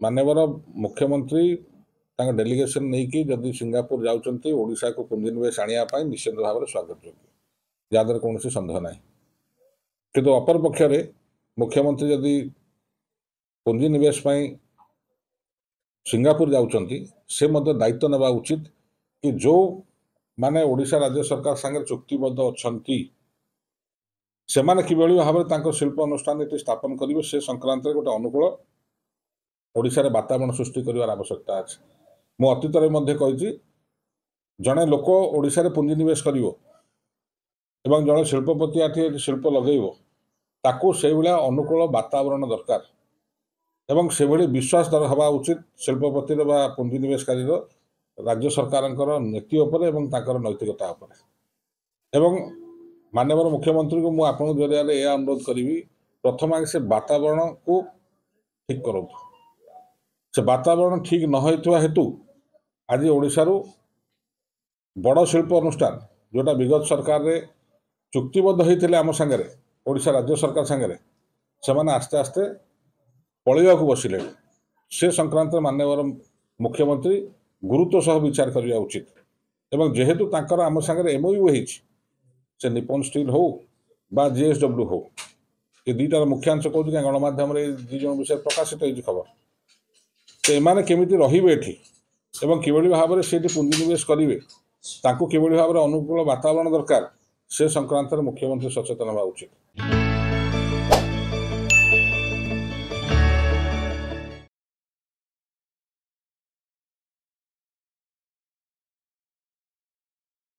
माननीय मुख्यमंत्री डेलीगेशन नहीं कि जदि सिंगापुर जाऊँगी ओडिशा को पुंजीनिवेश आने निश्चित भाव में स्वागत योग्य जहाँद्वारा कौन सन्देह ना किंतु अपर पक्षरे मुख्यमंत्री जदि पुंजीनिवेश सिंगापुर जाऊँगी से दायित्व नेवा उचित कि जो माने ओडिशा राज्य सरकार संगे चुक्तिबद्ध अच्छा से भाव में शिल्प अनुष्ठान ये स्थापन करेंगे से संक्रांत गोटे अनुकूल ओडिशा रे वातावरण सृष्टि कर आवश्यकता अच्छे। मु अतीत जड़े लोक ओडिशा रे पुंजीनिवेश कर जड़े शिल्पपति आठे शिल्प लगेब ताकू से भाया अनुकूल वातावरण दरकार एवं से भली विश्वास हवा उचित शिल्पपति पुंजीनिवेशकारी राज्य सरकार नीति एवं नैतिकता एवं माननीय मुख्यमंत्री को मुझे जरिया यह अनुरोध करी प्रथम आगे से वातावरण को ठीक करूँ से वातावरण ठीक न होता हेतु आज ओडिशारू बड़ शिल्प अनुष्ठान जोटा विगत सरकार रे चुक्तिबद्ध होते आम सांगे ओडिशा राज्य सरकार सांगे से आस्ते आस्ते पलैया को बसिले से संक्रांत माननीय मुख्यमंत्री गुरुत्व सह विचार करने उचित एवं जेहेतु तांकर आम सांगे एमओयू से निप्पन स्टील हो बा जीएसडब्ल्यू हो ये दुईटार मुख्यांश कहूँ क्या गणमाध्यम दी जन विषय प्रकाशित होती खबर तो एमाने केमिति रहिबे एठी एवं किभଳି भाव से पुंजीनिवेश करेंगे ताकू किभଳି भाव अनुकूल वातावरण दरकार से संक्रांत मुख्यमंत्री सचेतन होगा उचित।